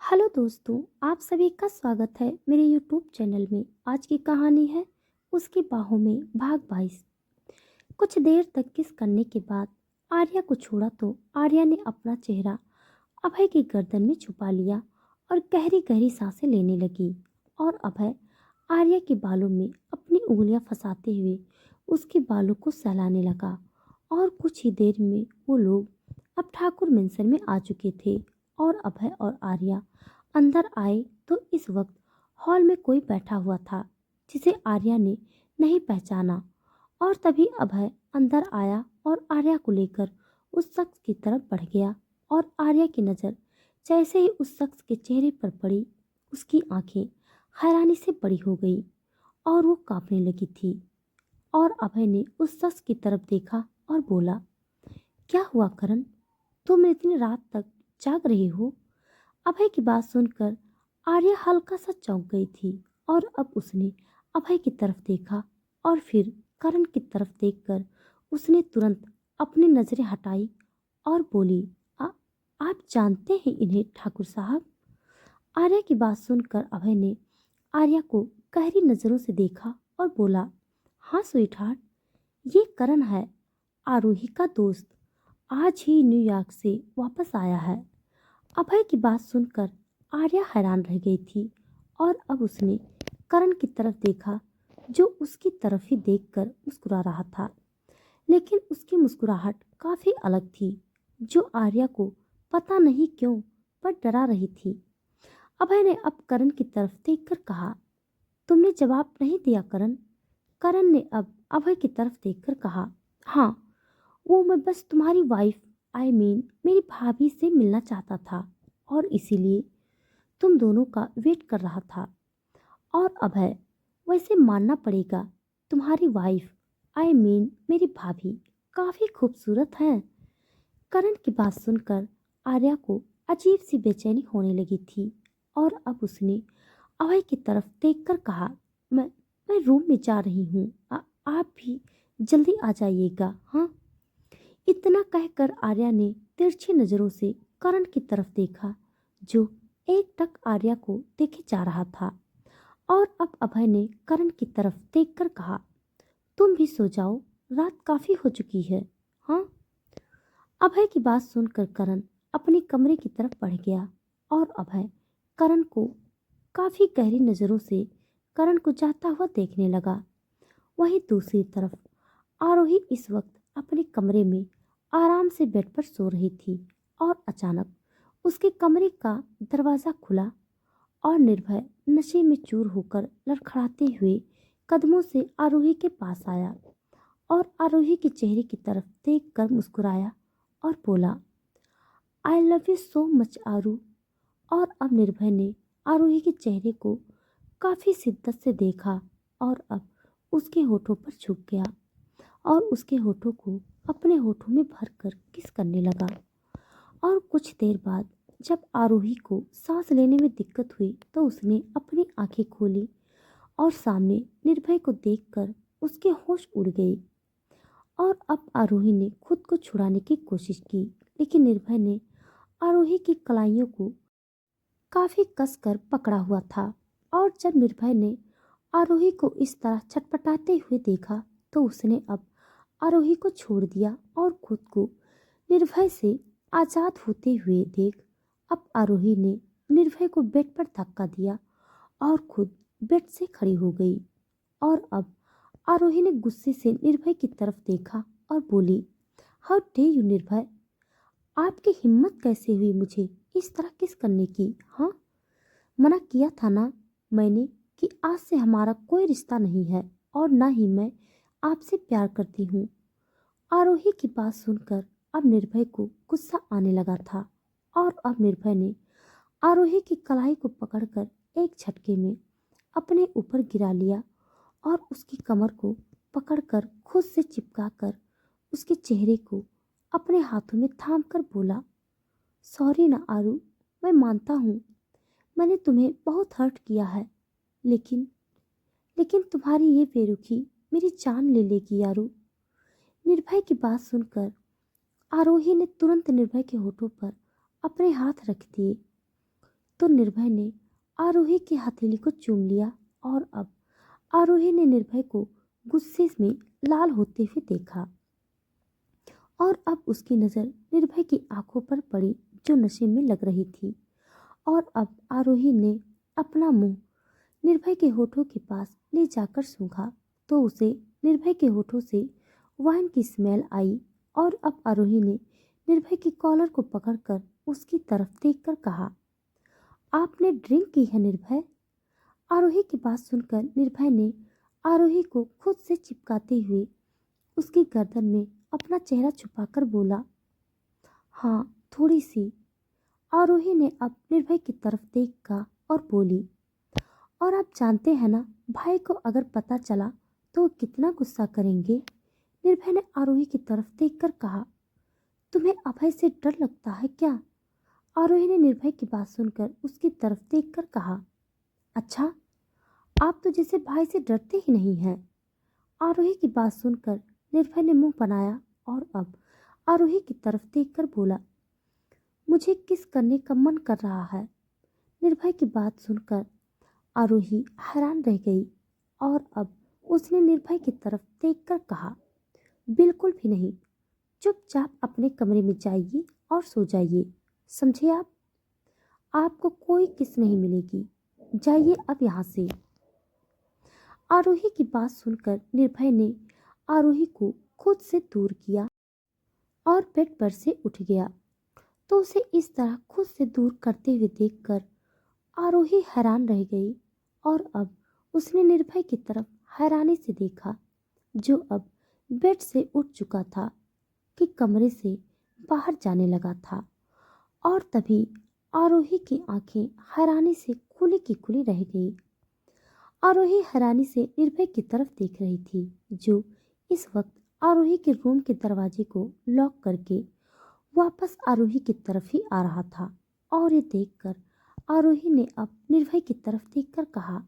Hello दोस्तों, आप सभी का स्वागत है मेरे यूट्यूब चैनल में। आज की कहानी है उसकी बाहों में भाग 22। कुछ देर तक किस करने के बाद आर्या को छोड़ा तो आर्या ने अपना चेहरा अभय की गर्दन में छुपा लिया और गहरी गहरी सांसें लेने लगी। और अभय आर्या के बालों में अपनी उंगलियां फंसाते हुए उसके बालों को सहलाने लगा। और कुछ ही देर में वो लोग अब ठाकुर मेंशन में आ चुके थे। और अभय और आर्या अंदर आए तो इस वक्त हॉल में कोई बैठा हुआ था जिसे आर्या ने नहीं पहचाना। और तभी अभय अंदर आया और आर्या को लेकर उस शख्स की तरफ बढ़ गया। और आर्या की नज़र जैसे ही उस शख्स के चेहरे पर पड़ी, उसकी आंखें हैरानी से बड़ी हो गई और वो कांपने लगी थी। और अभय ने उस शख्स की तरफ देखा और बोला, क्या हुआ करण, तुम इतनी रात तक जाग रही हो? अभय की बात सुनकर आर्या हल्का सा चौंक गई थी। और अब उसने अभय की तरफ देखा और फिर करण की तरफ देखकर उसने तुरंत अपनी नजरें हटाई और बोली, आप जानते हैं इन्हें ठाकुर साहब? आर्या की बात सुनकर अभय ने आर्या को गहरी नजरों से देखा और बोला, हाँ स्वीटहार्ट, ये करण है, आरोही का दोस्त। आज ही न्यूयॉर्क से वापस आया है। अभय की बात सुनकर आर्या हैरान रह गई थी। और अब उसने करण की तरफ देखा जो उसकी तरफ ही देखकर मुस्कुरा रहा था। लेकिन उसकी मुस्कुराहट काफी अलग थी जो आर्या को पता नहीं क्यों पर डरा रही थी। अभय ने अब करण की तरफ देखकर कहा, तुमने जवाब नहीं दिया करण? करण ने अब अभय की तरफ देखकर कहा, हाँ, वो मैं बस तुम्हारी वाइफ मेरी भाभी से मिलना चाहता था और इसीलिए तुम दोनों का वेट कर रहा था। और अभय, वैसे मानना पड़ेगा, तुम्हारी वाइफ मेरी भाभी काफी खूबसूरत है। करण की बात सुनकर आर्या को अजीब सी बेचैनी होने लगी थी। और अब उसने अभय की तरफ देखकर कहा, मैं रूम में जा रही हूँ, आप भी जल्दी आ जाइएगा, हाँ? इतना कहकर आर्या ने तिरछी नजरों से करण की तरफ देखा जो एकटक आर्या को देखे जा रहा था। और अब अभय ने करण की तरफ देखकर कहा, तुम भी सो जाओ, रात काफी हो चुकी है, हाँ? अभय की बात सुनकर करण अपने कमरे की तरफ बढ़ गया। और अभय करण को काफी गहरी नजरों से करण को जाता हुआ देखने लगा। वहीं दूसरी तरफ आरोही इस वक्त अपने कमरे में आराम से बेड पर सो रही थी। और अचानक उसके कमरे का दरवाजा खुला और निर्भय नशे में चूर होकर लड़खड़ाते हुए कदमों से आरोही के पास आया और आरोही के चेहरे की तरफ देखकर मुस्कुराया और बोला, I love you so much Aaru. और अब निर्भय ने आरोही के चेहरे को काफी शिद्दत से देखा और अब उसके होठों पर झुक गया और उसके होठों को अपने होठों में भरकर किस करने लगा। और कुछ देर बाद जब आरोही को सांस लेने में दिक्कत हुई तो उसने अपनी आंखें खोली और सामने निर्भय को देखकर उसके होश उड़ गए। और अब आरोही ने खुद को छुड़ाने की कोशिश की, लेकिन निर्भय ने आरोही की कलाइयों को काफी कसकर पकड़ा हुआ था। और जब निर्भय ने आरोही को इस तरह छटपटाते हुए देखा तो उसने अब आरोही को छोड़ दिया और खुद को निर्भय से आजाद होते हुए देख अब आरोही ने निर्भय को बेड पर धक्का दिया और खुद बेड से खड़ी हो गई। और अब आरोही ने गुस्से से निर्भय की तरफ देखा और बोली, हाउ डे यू निर्भय, आपकी हिम्मत कैसे हुई मुझे इस तरह किस करने की, हाँ? मना किया था ना मैंने कि आज से हमारा कोई रिश्ता नहीं है और ना ही मैं आपसे प्यार करती हूँ। आरोही की बात सुनकर अब निर्भय को गुस्सा आने लगा था। और अब निर्भय ने आरोही की कलाई को पकड़कर एक झटके में अपने ऊपर गिरा लिया और उसकी कमर को पकड़कर खुद से चिपकाकर उसके चेहरे को अपने हाथों में थाम कर बोला, सॉरी ना आरू, मैं मानता हूँ मैंने तुम्हें बहुत हर्ट किया है, लेकिन लेकिन तुम्हारी ये बेरुखी मेरी जान ले लेगी यारू। निर्भय की बात सुनकर आरोही ने तुरंत निर्भय के होठों पर अपने हाथ रख दिए। तो निर्भय ने आरोही की हथेली को चूम लिया और अब आरोही ने निर्भय को गुस्से में लाल होते हुए देखा और अब उसकी नज़र निर्भय की आंखों पर पड़ी जो नशे में लग रही थी। और अब आरोही ने अपना मुंह निर्भय के होठों के पास ले जाकर सूंघा तो उसे निर्भय के होठों से वाइन की स्मेल आई। और अब आरोही ने निर्भय की कॉलर को पकड़कर उसकी तरफ देखकर कहा, आपने ड्रिंक की है निर्भय? आरोही की बात सुनकर निर्भय ने आरोही को खुद से चिपकाते हुए उसकी गर्दन में अपना चेहरा छुपाकर बोला, हाँ थोड़ी सी। आरोही ने अब निर्भय की तरफ देखा और बोली, और आप जानते हैं ना भाई को अगर पता चला तो वो कितना गुस्सा करेंगे। निर्भय ने आरोही की तरफ देखकर कहा, तुम्हें अभय से डर लगता है क्या? आरोही ने निर्भय की बात सुनकर उसकी तरफ देखकर कहा, अच्छा, आप तो जैसे भाई से डरते ही नहीं हैं। आरोही की बात सुनकर निर्भय ने मुंह बनाया और अब आरोही की तरफ देखकर बोला, मुझे किस करने का मन कर रहा है। निर्भय की बात सुनकर आरोही हैरान रह गई और अब उसने निर्भय की तरफ देखकर कहा, बिल्कुल भी नहीं, चुपचाप अपने कमरे में जाइए और सो जाइए, समझे आप? आपको कोई किस नहीं मिलेगी, जाइए अब यहाँ से। आरोही की बात सुनकर निर्भय ने आरोही को खुद से दूर किया और बेड पर से उठ गया। तो उसे इस तरह खुद से दूर करते हुए देखकर आरोही हैरान रह गई और अब उसने निर्भय की तरफ हैरानी से देखा जो अब बेड से उठ चुका था कि कमरे से बाहर जाने लगा था। और तभी आरोही की आंखें हैरानी से खुली की खुली रह गई। आरोही हैरानी से निर्भय की तरफ देख रही थी जो इस वक्त आरोही के रूम के दरवाजे को लॉक करके वापस आरोही की तरफ ही आ रहा था। और ये देखकर आरोही ने अब निर्भय की तरफ देखकर कहा,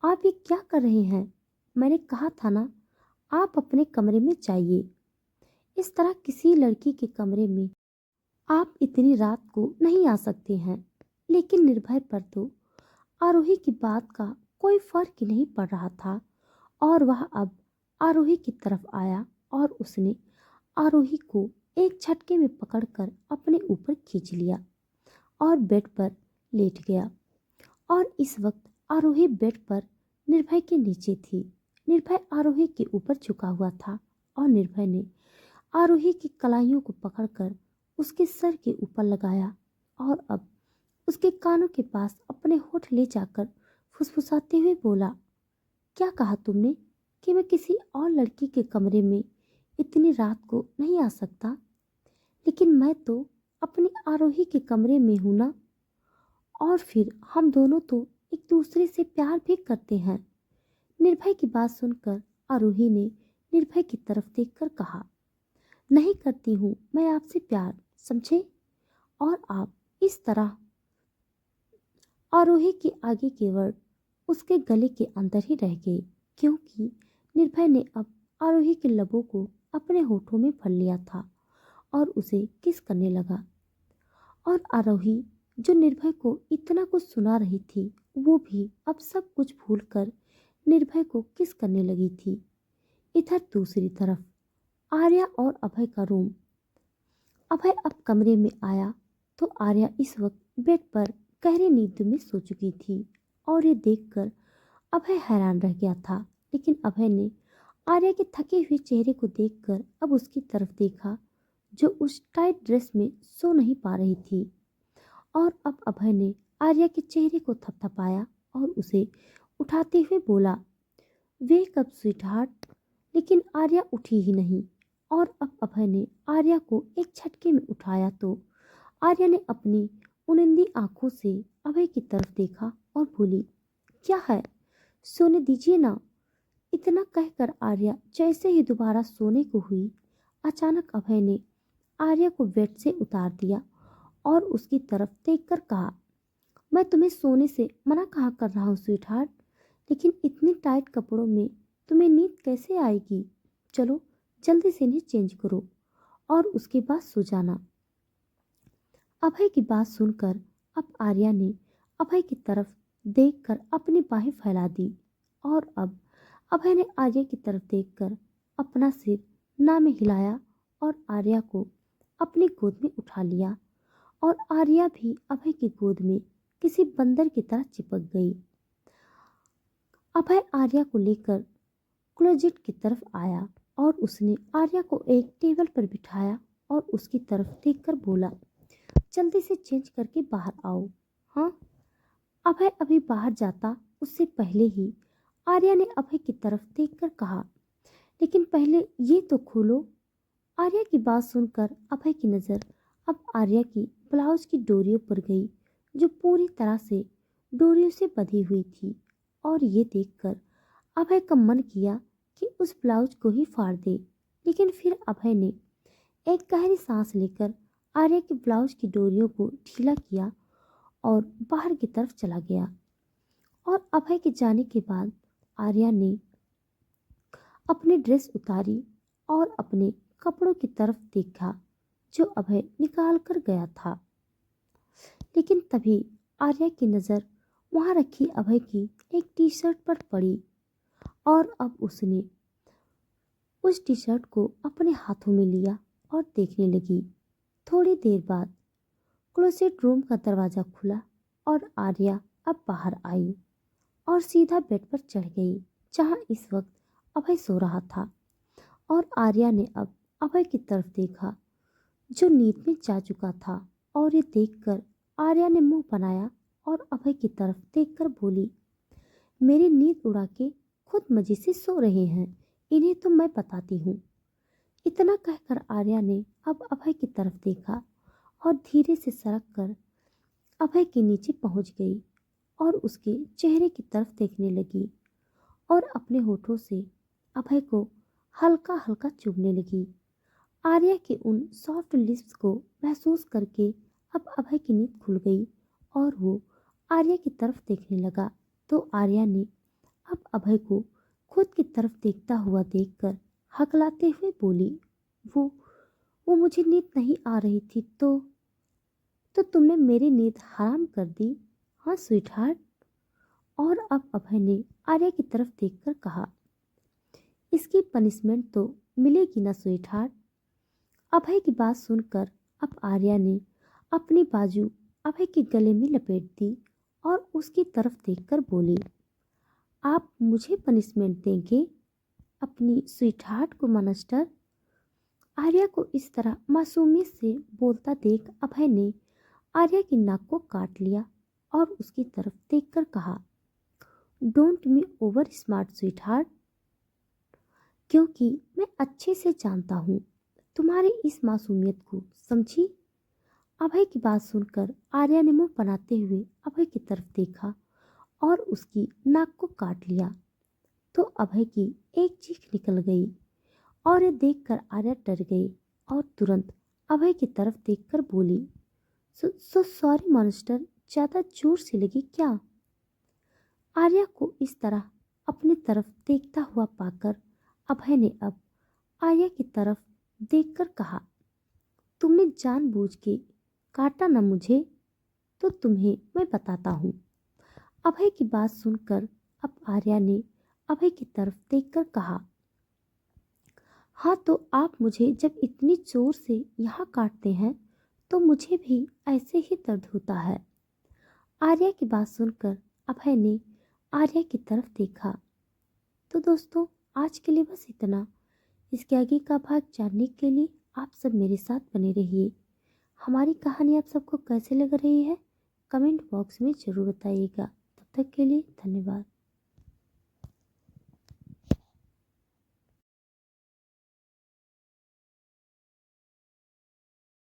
आप ये क्या कर रहे हैं? मैंने कहा था ना, आप अपने कमरे में जाइए। इस तरह किसी लड़की के कमरे में आप इतनी रात को नहीं आ सकते हैं। लेकिन निर्भय पर तो आरोही की बात का कोई फर्क ही नहीं पड़ रहा था और वह अब आरोही की तरफ आया और उसने आरोही को एक झटके में पकड़कर अपने ऊपर खींच लिया और बेड पर लेट गया। और इस वक्त आरोही बेड पर निर्भय के नीचे थी। निर्भय आरोही के ऊपर झुका हुआ था और निर्भय ने आरोही की कलाइयों को पकड़कर उसके सर के ऊपर लगाया और अब उसके कानों के पास अपने होठ ले जाकर फुसफुसाते हुए बोला, क्या कहा तुमने कि मैं किसी और लड़की के कमरे में इतनी रात को नहीं आ सकता? लेकिन मैं तो अपनी आरोही के कमरे में हूं ना, और फिर हम दोनों तो एक दूसरे से प्यार भी करते हैं। निर्भय की बात सुनकर आरोही ने निर्भय की तरफ देखकर कहा, नहीं करती हूँ मैं आपसे प्यार, समझे? और आप इस तरह आरोही के आगे के वर्ड उसके गले के अंदर ही रह गए क्योंकि निर्भय ने अब आरोही के लबों को अपने होठों में भर लिया था और उसे किस करने लगा। और आरोही जो निर्भय को इतना कुछ सुना रही थी वो भी अब सब कुछ भूलकर निर्भय को किस करने लगी थी। इधर दूसरी तरफ आर्या और अभय का रूम। अभय अब कमरे में आया तो आर्या इस वक्त बेड पर गहरी नींद में सो चुकी थी और ये देखकर अभय हैरान रह गया था। लेकिन अभय ने आर्या के थके हुए चेहरे को देखकर अब उसकी तरफ देखा जो उस टाइट ड्रेस में सो नहीं पा रही थी। और अब अभय ने आर्या के चेहरे को थपथपाया और उसे उठाते हुए बोला, वेक अप स्वीटहार्ट। लेकिन आर्या उठी ही नहीं। और अब अभय ने आर्या को एक झटके में उठाया तो आर्या ने अपनी उनिंदी आंखों से अभय की तरफ देखा और बोली, क्या है, सोने दीजिए ना। इतना कहकर आर्या जैसे ही दोबारा सोने को हुई, अचानक अभय ने आर्या को बेड से उतार दिया और उसकी तरफ देखकर कहा, मैं तुम्हें सोने से मना कहाँ कर रहा हूँ स्वीटहार्ट, लेकिन इतनी टाइट कपड़ों में तुम्हें नींद कैसे आएगी? चलो जल्दी से इन्हें चेंज करो और उसके बाद सो जाना। अभय की बात सुनकर अब आर्या ने अभय की तरफ देखकर अपनी बाहें फैला दी और अब अभय ने आर्या की तरफ देखकर अपना सिर ना में हिलाया और आर्या को अपनी गोद में उठा लिया और आर्या भी अभय की गोद में किसी बंदर की तरह चिपक गई। अभय आर्या को लेकर क्लोजेट की तरफ आया और उसने आर्या को एक टेबल पर बिठाया और उसकी तरफ देखकर बोला, जल्दी से चेंज करके बाहर आओ। हाँ। अभय अभी बाहर जाता उससे पहले ही आर्या ने अभय की तरफ देखकर कहा, लेकिन पहले ये तो खोलो। आर्या की बात सुनकर अभय की नज़र अब आर्या की ब्लाउज की डोरियों पर गई जो पूरी तरह से डोरियों से बंधी हुई थी और ये देखकर अभय का मन किया कि उस ब्लाउज को ही फाड़ दे, लेकिन फिर अभय ने एक गहरी सांस लेकर आर्या के ब्लाउज की डोरियों को ढीला किया और बाहर की तरफ चला गया। और अभय के जाने के बाद आर्या ने अपनी ड्रेस उतारी और अपने कपड़ों की तरफ देखा जो अभय निकाल कर गया था, लेकिन तभी आर्या की नज़र वहां रखी अभय की एक टी शर्ट पर पड़ी और अब उसने उस टी शर्ट को अपने हाथों में लिया और देखने लगी। थोड़ी देर बाद क्लोसेट रूम का दरवाज़ा खुला और आर्या अब बाहर आई और सीधा बेड पर चढ़ गई जहां इस वक्त अभय सो रहा था। और आर्या ने अब अभय की तरफ देखा जो नींद में जा चुका था और ये देखकर आर्या ने मुंह बनाया और अभय की तरफ देखकर बोली, मेरी नींद उड़ा के खुद मजे से सो रहे हैं, इन्हें तो मैं बताती हूँ। इतना कहकर आर्या ने अब अभय की तरफ देखा और धीरे से सरक कर अभय के नीचे पहुंच गई और उसके चेहरे की तरफ देखने लगी और अपने होठों से अभय को हल्का हल्का चूमने लगी। आर्या के उन सॉफ्ट लिप्स को महसूस करके अब अभय की नींद खुल गई और वो आर्या की तरफ देखने लगा तो आर्या ने अब अभय को खुद की तरफ देखता हुआ देखकर हकलाते हुए बोली, वो मुझे नींद नहीं आ रही थी तो तुमने मेरी नींद हराम कर दी। हाँ स्वीट हार्ट। और अब अभय ने आर्या की तरफ देखकर कहा, इसकी पनिशमेंट तो मिलेगी ना स्वीट हार्ट। अभय की बात सुनकर अब आर्या ने अपनी बाजू अभय के गले में लपेट दी और उसकी तरफ देखकर बोली, आप मुझे पनिशमेंट देंगे अपनी स्वीट हार्ट को मास्टर। आर्या को इस तरह मासूमियत से बोलता देख अभय ने आर्या की नाक को काट लिया और उसकी तरफ देखकर कहा, don't me over smart sweet heart, क्योंकि मैं अच्छे से जानता हूँ तुम्हारी इस मासूमियत को, समझी। अभय की बात सुनकर आर्या ने मुंह बनाते हुए अभय की तरफ देखा और उसकी नाक को काट लिया तो अभय की एक चीख निकल गई और ये देखकर आर्या डर गई और तुरंत अभय की तरफ देखकर बोली, सो सॉरी मॉन्स्टर, ज़्यादा जोर से लगी क्या। आर्या को इस तरह अपनी तरफ देखता हुआ पाकर अभय ने अब आर्या की तरफ देखकर कहा, तुमने जानबूझ के काटा ना मुझे, तो तुम्हें मैं बताता हूँ। अभय की बात सुनकर अब आर्या ने अभय की तरफ देखकर कहा, हाँ तो आप मुझे जब इतनी जोर से यहाँ काटते हैं तो मुझे भी ऐसे ही दर्द होता है। आर्या की बात सुनकर अभय ने आर्या की तरफ देखा। तो दोस्तों आज के लिए बस इतना। इसके आगे का भाग जानने के लिए आप सब मेरे साथ बने रहिए। हमारी कहानी आप सबको कैसे लग रही है कमेंट बॉक्स में ज़रूर बताइएगा। तब तक के लिए धन्यवाद।